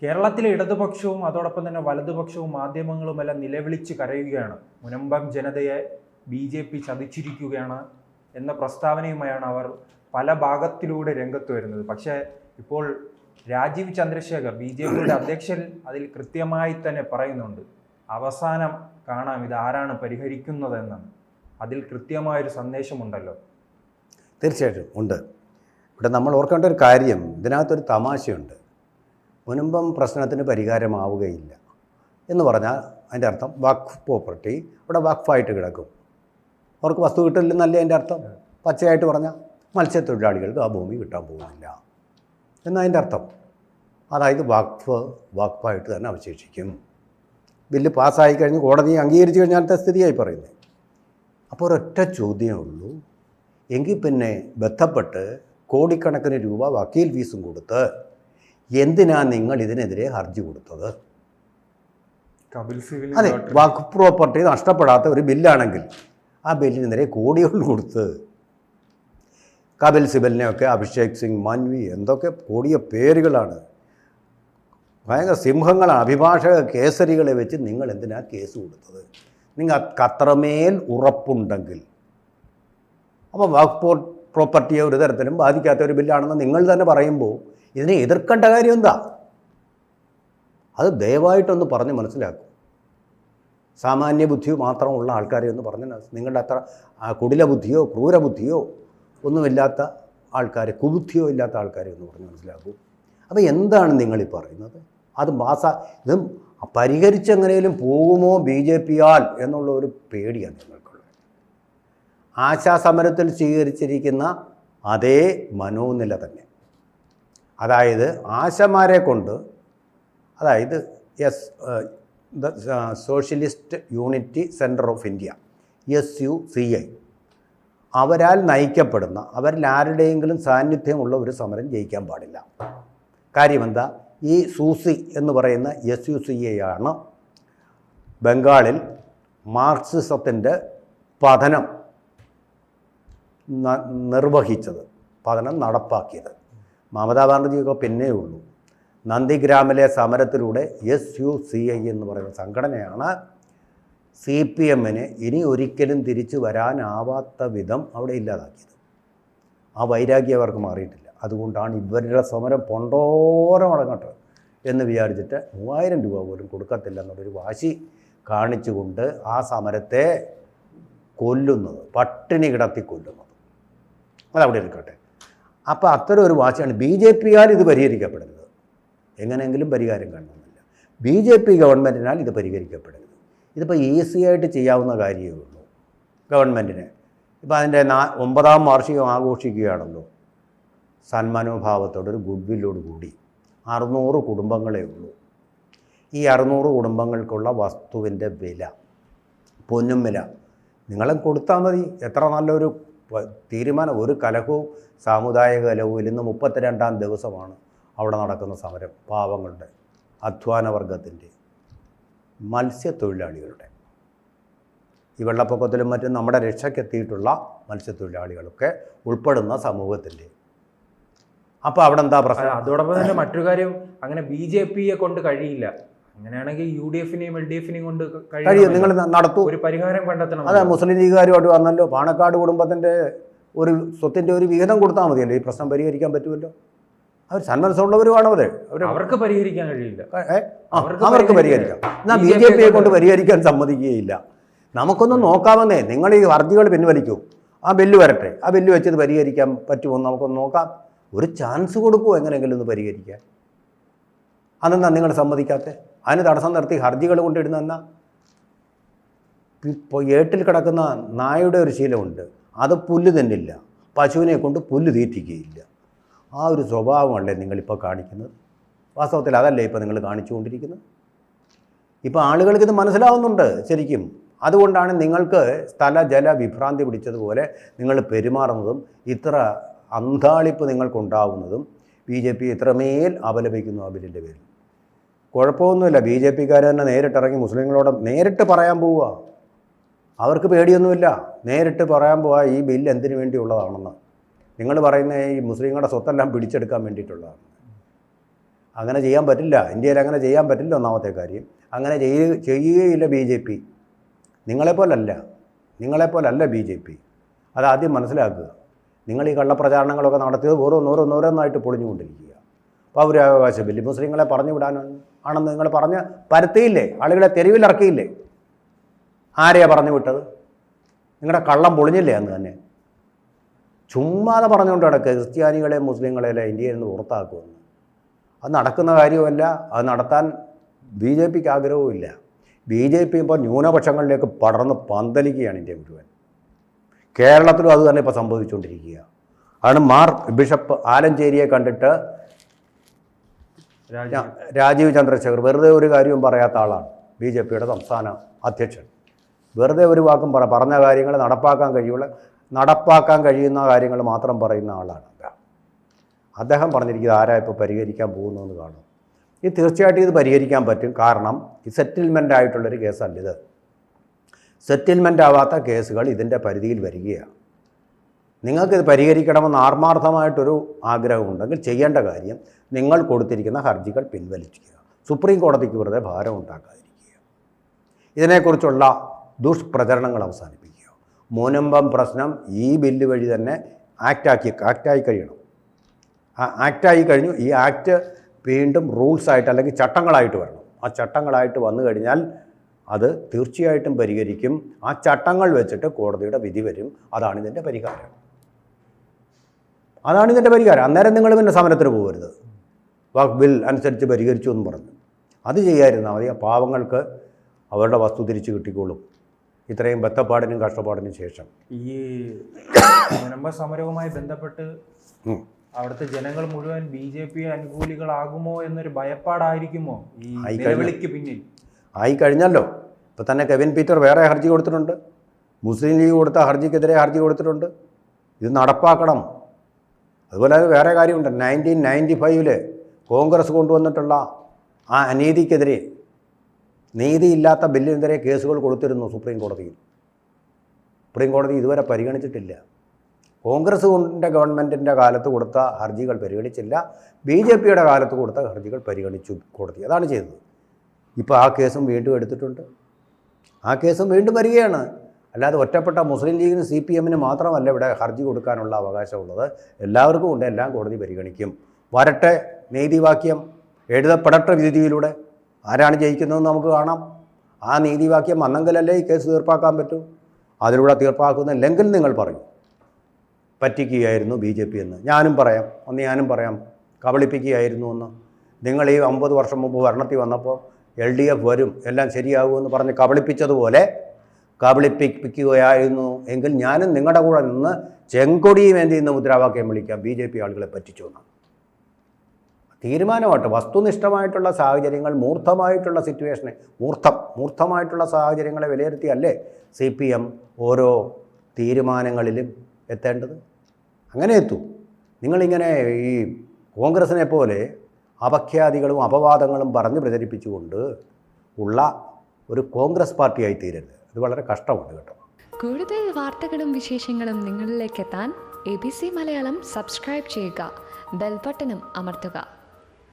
കേരളത്തിലെ ഇടതുപക്ഷവും അതോടൊപ്പം തന്നെ വലതുപക്ഷവും മാധ്യമങ്ങളുമെല്ലാം നിലവിളിച്ച് കരയുകയാണ്. മുനമ്പം ജനതയെ BJP ചതിച്ചിരിക്കുകയാണ് എന്ന പ്രസ്താവനയുമായാണ് അവർ പല ഭാഗത്തിലൂടെ രംഗത്ത് വരുന്നത്. പക്ഷേ ഇപ്പോൾ രാജീവ് ചന്ദ്രശേഖർ BJPയുടെ അധ്യക്ഷൻ അതിൽ കൃത്യമായി തന്നെ പറയുന്നുണ്ട്, അവസാനം കാണാം ഇത് ആരാണ് പരിഹരിക്കുന്നതെന്നാണ്. അതിൽ കൃത്യമായൊരു സന്ദേശമുണ്ടല്ലോ. തീർച്ചയായിട്ടും ഉണ്ട്. ഇവിടെ നമ്മൾ ഓർക്കേണ്ട ഒരു കാര്യം, ഇതിനകത്തൊരു തമാശയുണ്ട്. മുനമ്പം പ്രശ്നത്തിന് പരിഹാരമാവുകയില്ല എന്ന് പറഞ്ഞാൽ അതിൻ്റെ അർത്ഥം വഖഫ് പ്രോപ്പർട്ടി ഇവിടെ വഖഫായിട്ട് കിടക്കും, അവർക്ക് വസ്തു കിട്ടില്ലെന്നല്ലേ അതിൻ്റെ അർത്ഥം. പച്ചയായിട്ട് പറഞ്ഞാൽ മത്സ്യത്തൊഴിലാളികൾക്ക് ആ ഭൂമി കിട്ടാൻ പോകുന്നില്ല എന്നതിൻ്റെ അർത്ഥം. അതായത് വഖഫായിട്ട് തന്നെ അവശേഷിക്കും. ബില്ല് പാസ്സായി കഴിഞ്ഞ് കോടതി അംഗീകരിച്ചു കഴിഞ്ഞാലത്തെ സ്ഥിതിയായി പറയുന്നത്. അപ്പോൾ ഒരൊറ്റ ചോദ്യമേ ഉള്ളൂ, എങ്കിൽ പിന്നെ ബന്ധപ്പെട്ട് കോടിക്കണക്കിന് രൂപ വക്കീൽ ഫീസും കൊടുത്ത് എന്തിനാണ് നിങ്ങൾ ഇതിനെതിരെ ഹർജി കൊടുത്തത്? അതെ, വഖഫ് പ്രോപ്പർട്ടി നഷ്ടപ്പെടാത്ത ഒരു ബില്ലാണെങ്കിൽ ആ ബില്ലിനെതിരെ കോടികൾ കൊടുത്ത് കപിൽ സിബലിനെയൊക്കെ അഭിഷേക് സിംഗ് മാൻവി എന്തൊക്കെ കൂടിയ പേരുകളാണ്, ഭയങ്കര സിംഹങ്ങളാണ്, അഭിഭാഷക കേസരികളെ വെച്ച് നിങ്ങൾ എന്തിനാണ് കേസ് കൊടുത്തത്? നിങ്ങൾക്ക് അത്രമേൽ ഉറപ്പുണ്ടെങ്കിൽ അപ്പോൾ വഖഫ് പ്രോപ്പർട്ടിയെ ഒരു തരത്തിലും ബാധിക്കാത്ത ഒരു ബില്ലാണെന്ന് നിങ്ങൾ തന്നെ പറയുമ്പോൾ ഇതിനെ എതിർക്കേണ്ട കാര്യം എന്താ? അത് ദയവായിട്ടൊന്ന് പറഞ്ഞ് മനസ്സിലാക്കും. സാമാന്യ ബുദ്ധിയോ മാത്രമുള്ള ആൾക്കാരെ ഒന്ന് പറഞ്ഞ് നിങ്ങളുടെ അത്ര കുടില ബുദ്ധിയോ ക്രൂര ബുദ്ധിയോ ഒന്നുമില്ലാത്ത ആൾക്കാരെ, കുബുദ്ധിയോ ഇല്ലാത്ത ആൾക്കാരെ ഒന്ന് പറഞ്ഞ് മനസ്സിലാക്കൂ. അപ്പോൾ എന്താണ് നിങ്ങളീ പറയുന്നത്? അത് ഇത് പരിഹരിച്ചെങ്ങനെയും പോകുമോ BJP-യാൽ എന്നുള്ള ഒരു പേടിയാണ് നിങ്ങൾക്കുള്ളത്. ആശാസമരത്തിൽ സ്വീകരിച്ചിരിക്കുന്ന അതേ മനോനില തന്നെ, അതായത് ആശമാരെ കൊണ്ട്, അതായത് socialist unity centre of India SUCI, അവരാൽ നയിക്കപ്പെടുന്ന, അവരിൽ ആരുടെയെങ്കിലും സാന്നിധ്യമുള്ള ഒരു സമരം ജയിക്കാൻ പാടില്ല. കാര്യമെന്താ? ഈ സൂസി എന്ന് പറയുന്ന SUCI ആണ് ബംഗാളിൽ മാർക്സിസത്തിൻ്റെ പതനം നിർവഹിച്ചത്, പതനം നടപ്പാക്കിയത്. മമതാ ബാനർജിയൊക്കെ പിന്നേ ഉള്ളൂ. നന്ദിഗ്രാമിലെ സമരത്തിലൂടെ SUCI എന്ന് പറയുന്ന സംഘടനയാണ് CPM-നെ ഇനി ഒരിക്കലും തിരിച്ചു വരാനാവാത്ത വിധം അവിടെ ഇല്ലാതാക്കിയത്. ആ വൈരാഗ്യം അവർക്ക് മാറിയിട്ടില്ല. അതുകൊണ്ടാണ് ഇവരുടെ സമരം പൊണ്ടോരം അടങ്ങട്ടെ എന്ന് വിചാരിച്ചിട്ട് 3000 രൂപ പോലും കൊടുക്കത്തില്ല എന്നുള്ളൊരു വാശി കാണിച്ചുകൊണ്ട് ആ സമരത്തെ കൊല്ലുന്നത്, പട്ടിണി കിടത്തി കൊല്ലുന്നത്. അതവിടെ ഇരിക്കട്ടെ. അപ്പോൾ അത്തരം ഒരു വാശിയാണ്. BJP-യാൽ ഇത് പരിഹരിക്കപ്പെടരുത്, എങ്ങനെയെങ്കിലും പരിഹാരം കാണണമെന്നില്ല. BJP ഗവൺമെൻറ്റിനാൽ ഇത് പരിഹരിക്കപ്പെടരുത്. ഇതിപ്പോൾ ഈസിയായിട്ട് ചെയ്യാവുന്ന കാര്യമേ ഉള്ളൂ ഗവൺമെൻറ്റിന്. ഇപ്പോൾ അതിൻ്റെ 9ാം വാർഷികം ആഘോഷിക്കുകയാണല്ലോ. സന്മനോഭാവത്തോടൊരു ഗുഡ് വില്ലോട് കൂടി 600 കുടുംബങ്ങളേ ഉള്ളൂ. ഈ 600 കുടുംബങ്ങൾക്കുള്ള വസ്തുവിൻ്റെ വില, പൊന്നും വില നിങ്ങളെ കൊടുത്താൽ മതി. എത്ര നല്ലൊരു തീരുമാനം. ഒരു കലഹവും സാമുദായിക കലഹവും ഇന്ന് 32ാം ദിവസമാണ് അവിടെ നടക്കുന്ന സമരം. പാവങ്ങളുടെ, അധ്വാനവർഗത്തിൻ്റെ, മത്സ്യത്തൊഴിലാളികളുടെ, ഈ വെള്ളപ്പൊക്കത്തിലും മറ്റും നമ്മുടെ രക്ഷയ്ക്കെത്തിയിട്ടുള്ള മത്സ്യത്തൊഴിലാളികളൊക്കെ ഉൾപ്പെടുന്ന സമൂഹത്തിൻ്റെ. അപ്പോൾ അവിടെ എന്താ പ്രശ്നം? അതോടൊപ്പം തന്നെ മറ്റൊരു കാര്യം, അങ്ങനെ BJP-യെ കൊണ്ട് കഴിയില്ല. അങ്ങനെയാണെങ്കിൽ UDF-നെയും LDF-നെയും കൊണ്ട് കഴിയും. നിങ്ങൾ നടത്തൂ, ഒരു പരിഹാരം കണ്ടെത്തണം. അതെ, മുസ്ലിം ലീഗുകാരുമായിട്ട് വന്നല്ലോ. പാണക്കാട് കുടുംബത്തിൻ്റെ ഒരു സ്വത്തിൻ്റെ ഒരു വിഹിതം കൊടുത്താൽ മതിയല്ലോ, ഈ പ്രശ്നം പരിഹരിക്കാൻ പറ്റുമല്ലോ. അവർ സന്മനസ്സുള്ളവരുമാണ്. അവർക്ക് പരിഹരിക്കാൻ കഴിയില്ല. അവർക്ക് പരിഹരിക്കാം. എന്നാൽ BJP-യെ കൊണ്ട് പരിഹരിക്കാൻ സമ്മതിക്കുകയില്ല. നമുക്കൊന്നും നോക്കാമെന്നേ. നിങ്ങൾ ഈ ഹർജികൾ പിൻവലിക്കൂ, ആ ബില്ല് വരട്ടെ, ആ ബില്ല് വെച്ചത് പരിഹരിക്കാൻ പറ്റുമോ നമുക്കൊന്ന് നോക്കാം. ഒരു ചാൻസ് കൊടുക്കുമോ എങ്ങനെയെങ്കിലും ഒന്ന് പരിഹരിക്കാൻ? അതെന്താ നിങ്ങൾ സമ്മതിക്കാത്ത? അതിന് തടസ്സം നിർത്തി ഹർജികൾ കൊണ്ടിടുന്ന ഇപ്പോൾ ഏട്ടിൽ കിടക്കുന്ന നായയുടെ ഒരു ശീലമുണ്ട്, അത് പുല്ല് തന്നില്ല, പശുവിനെ കൊണ്ട് പുല്ല് തീറ്റിക്കുകയില്ല. ആ ഒരു സ്വഭാവമല്ലേ നിങ്ങളിപ്പോൾ കാണിക്കുന്നത്? വാസ്തവത്തിൽ അതല്ലേ ഇപ്പോൾ നിങ്ങൾ കാണിച്ചുകൊണ്ടിരിക്കുന്നത്. ഇപ്പോൾ ആളുകൾക്കിത് മനസ്സിലാവുന്നുണ്ട് ശരിക്കും. അതുകൊണ്ടാണ് നിങ്ങൾക്ക് സ്ഥല ജല വിഭ്രാന്തി പിടിച്ചതുപോലെ നിങ്ങൾ പെരുമാറുന്നതും ഇത്ര അന്താളിപ്പ് നിങ്ങൾക്കുണ്ടാവുന്നതും. BJP ഇത്രമേൽ അപലപിക്കുന്നു ആ ബില്ലിൻ്റെ പേരിൽ. കുഴപ്പമൊന്നുമില്ല, BJP-ക്കാർ തന്നെ നേരിട്ടിറങ്ങി മുസ്ലിങ്ങളോട് നേരിട്ട് പറയാൻ പോവുക. അവർക്ക് പേടിയൊന്നുമില്ല, നേരിട്ട് പറയാൻ പോവുക ഈ ബില്ല് എന്തിനു വേണ്ടിയുള്ളതാണെന്ന്. നിങ്ങൾ പറയുന്ന ഈ മുസ്ലിങ്ങളുടെ സ്വത്തെല്ലാം പിടിച്ചെടുക്കാൻ വേണ്ടിയിട്ടുള്ളതാണ്. അങ്ങനെ ചെയ്യാൻ പറ്റില്ല. ഇന്ത്യയിൽ അങ്ങനെ ചെയ്യാൻ പറ്റില്ല. ഒന്നാമത്തെ കാര്യം അങ്ങനെ ചെയ്യുകയില്ല BJP. നിങ്ങളെപ്പോലല്ല BJP. അതാദ്യം മനസ്സിലാക്കുക. നിങ്ങൾ ഈ കള്ളപ്രചാരണങ്ങളൊക്കെ നടത്തിയത് ഓരോന്നോരോന്നായിട്ട് പൊളിഞ്ഞുകൊണ്ടിരിക്കുക. പൗരാവകാശ ബില്ല് മുസ്ലിങ്ങളെ പറഞ്ഞു വിടാനാണെന്ന് നിങ്ങൾ പറഞ്ഞ് പരത്തിയില്ലേ? ആളുകളെ തെരുവിലിറക്കിയില്ലേ? ആരെയാണ് പറഞ്ഞു വിട്ടത്? നിങ്ങളുടെ കള്ളം പൊളിഞ്ഞില്ലേ അന്ന് തന്നെ? ചുമ്മാതെ പറഞ്ഞുകൊണ്ട് കിടക്കുക ക്രിസ്ത്യാനികളെ മുസ്ലിങ്ങളെല്ലാം ഇന്ത്യയിൽ നിന്ന് പുറത്താക്കുമെന്ന്. അത് നടക്കുന്ന കാര്യവുമല്ല. അത് നടത്താൻ BJPക്ക് ആഗ്രഹവുമില്ല. BJP ഇപ്പോൾ ന്യൂനപക്ഷങ്ങളിലേക്ക് പടർന്ന് പന്തലിക്കുകയാണ് ഇന്ത്യ മുഴുവൻ. കേരളത്തിലും അത് തന്നെ ഇപ്പോൾ സംഭവിച്ചുകൊണ്ടിരിക്കുക. ആണ് മാർ ബിഷപ്പ് ആലഞ്ചേരിയെ കണ്ടിട്ട് രാജീവ് ചന്ദ്രശേഖർ വെറുതെ ഒരു കാര്യവും പറയാത്ത ആളാണ്. BJPയുടെ സംസ്ഥാന അധ്യക്ഷൻ. വെറുതെ ഒരു വാക്കും പറഞ്ഞ കാര്യങ്ങൾ നടപ്പാക്കാൻ കഴിയുന്ന കാര്യങ്ങൾ മാത്രം പറയുന്ന ആളാണ് അദ്ദേഹം. പറഞ്ഞിരിക്കുന്നത് ആരാ ഇപ്പോൾ പരിഹരിക്കാൻ പോകുന്നതെന്ന് കാണും. തീർച്ചയായിട്ടും ഇത് പരിഹരിക്കാൻ പറ്റും. കാരണം ഈ സെറ്റിൽമെൻ്റ് ആയിട്ടുള്ളൊരു കേസല്ല ഇത്. സെറ്റിൽമെൻ്റ് ആവാത്ത കേസുകൾ ഇതിൻ്റെ പരിധിയിൽ വരികയാണ്. നിങ്ങൾക്കിത് പരിഹരിക്കണമെന്ന് ആത്മാർത്ഥമായിട്ടൊരു ആഗ്രഹമുണ്ടെങ്കിൽ ചെയ്യേണ്ട കാര്യം നിങ്ങൾ കൊടുത്തിരിക്കുന്ന ഹർജികൾ പിൻവലിക്കുക. സുപ്രീം കോടതിക്ക് വെറുതെ ഭാരം ഉണ്ടാക്കാതിരിക്കുക. ഇതിനെക്കുറിച്ചുള്ള ദുഷ്പ്രചരണങ്ങൾ അവസാനിപ്പിക്കുക. മുനമ്പം പ്രശ്നം ഈ ബില്ല് വഴി തന്നെ ആക്റ്റായി കഴിയണം. ആക്റ്റായി കഴിഞ്ഞു. ഈ ആക്ട് വീണ്ടും റൂൾസായിട്ട് അല്ലെങ്കിൽ ചട്ടങ്ങളായിട്ട് വരണം. ആ ചട്ടങ്ങളായിട്ട് വന്നു കഴിഞ്ഞാൽ അത് തീർച്ചയായിട്ടും പരിഹരിക്കും. ആ ചട്ടങ്ങൾ വെച്ചിട്ട് കോടതിയുടെ വിധി വരും. അതാണിതിൻ്റെ പരിഹാരം. അന്നേരം നിങ്ങൾ പിന്നെ സമരത്തിന് പോകരുത്. വഖഫ് ബിൽ അനുസരിച്ച് പരിഹരിച്ചു എന്ന് പറഞ്ഞു അത് ചെയ്യാതിരുന്നാൽ മതി. ആ പാവങ്ങൾക്ക് അവരുടെ വസ്തു തിരിച്ചു കിട്ടിക്കോളും. ഇത്രയും ബത്തപ്പാടിനും കഷ്ടപ്പാടിനും ശേഷം ഈ മുനമ്പ സമരവുമായി ബന്ധപ്പെട്ട് അവിടുത്തെ ജനങ്ങൾ മുഴുവൻ BJP അനുകൂലികളാകുമോ എന്നൊരു ഭയപ്പാടായിരിക്കുമോ ഈ നിലവിളിക്ക് പിന്നിൽ? ആയിക്കഴിഞ്ഞല്ലോ. ഇപ്പോൾ തന്നെ കെവിൻ പീറ്റർ വേറെ ഹർജി കൊടുത്തിട്ടുണ്ട്. മുസ്ലിം ലീഗ് കൊടുത്ത ഹർജിക്കെതിരെ ഹർജി കൊടുത്തിട്ടുണ്ട്. ഇത് നടപ്പാക്കണം. അതുപോലെ അത് വേറെ കാര്യമുണ്ട്. 1995 കോൺഗ്രസ് കൊണ്ടുവന്നിട്ടുള്ള ആ അനീതിക്കെതിരെ, നീതിയില്ലാത്ത ബില്ലിനെതിരെ കേസുകൾ കൊടുത്തിരുന്നു സുപ്രീം കോടതിയിൽ. സുപ്രീം കോടതി ഇതുവരെ പരിഗണിച്ചിട്ടില്ല. കോൺഗ്രസ് ഗവൺമെൻറ്റിൻ്റെ കാലത്ത് കൊടുത്ത ഹർജികൾ പരിഗണിച്ചില്ല. BJPയുടെ കാലത്ത് കൊടുത്ത ഹർജികൾ പരിഗണിച്ചു കോടതി. അതാണ് ചെയ്തത്. ഇപ്പോൾ ആ കേസും വീണ്ടും എടുത്തിട്ടുണ്ട്. ആ കേസും വീണ്ടും വരികയാണ്. അല്ലാതെ ഒറ്റപ്പെട്ട മുസ്ലിം ലീഗിന് CPMന് മാത്രമല്ല ഇവിടെ ഹർജി കൊടുക്കാനുള്ള അവകാശമുള്ളത്. എല്ലാവർക്കും ഉണ്ട്. എല്ലാം കോടതി പരിഗണിക്കും. വരട്ടെ നീതിവാക്യം, എഴുതപ്പെടട്ടെ വിധിയിലൂടെ. ആരാണ് ജയിക്കുന്നതെന്ന് നമുക്ക് കാണാം. ആ നീതിവാക്യം വന്നെങ്കിലല്ലേ ഈ കേസ് തീർപ്പാക്കാൻ പറ്റൂ. അതിലൂടെ തീർപ്പാക്കുന്നില്ലെങ്കിൽ നിങ്ങൾ പറയും പറ്റിക്കുകയായിരുന്നു BJP എന്ന്. ഞാനും പറയാം കബളിപ്പിക്കുകയായിരുന്നു എന്ന്. നിങ്ങൾ ഈ 50 വർഷം മുമ്പ് ഭരണത്തിൽ വന്നപ്പോൾ LDF വരും, എല്ലാം ശരിയാകുമെന്ന് പറഞ്ഞ് കബളിപ്പിച്ചതുപോലെ കബളിപ്പിക്കുകയായിരുന്നു എങ്കിൽ ഞാനും നിങ്ങളുടെ കൂടെ നിന്ന് ചെങ്കൊടിയും എന്ത് ചെയ്യുന്ന മുദ്രാവാക്യം വിളിക്കാം. BJP ആളുകളെ പറ്റിച്ചു എന്നാണ് തീരുമാനമായിട്ട്. വസ്തുനിഷ്ഠമായിട്ടുള്ള സാഹചര്യങ്ങൾ, മൂർത്തമായിട്ടുള്ള സിറ്റുവേഷനെ, മൂർത്തമായിട്ടുള്ള സാഹചര്യങ്ങളെ വിലയിരുത്തിയല്ലേ CPM ഓരോ തീരുമാനങ്ങളിലും എത്തേണ്ടത്. അങ്ങനെ എത്തും. നിങ്ങളിങ്ങനെ ഈ കോൺഗ്രസിനെ പോലെ അപഖ്യാതികളും അപവാദങ്ങളും പറഞ്ഞ് പ്രചരിപ്പിച്ചുകൊണ്ട് ഉള്ള ഒരു കോൺഗ്രസ് പാർട്ടിയായി തീരരുത്. ഇത് വളരെ കഷ്ടമാണ് കേട്ടോ. കൂടുതൽ വാർത്തകളും വിശേഷങ്ങളും നിങ്ങളിലേക്ക് എത്താൻ ABC മലയാളം സബ്സ്ക്രൈബ് ചെയ്യുക, ബെൽ ബട്ടണും അമർത്തുക.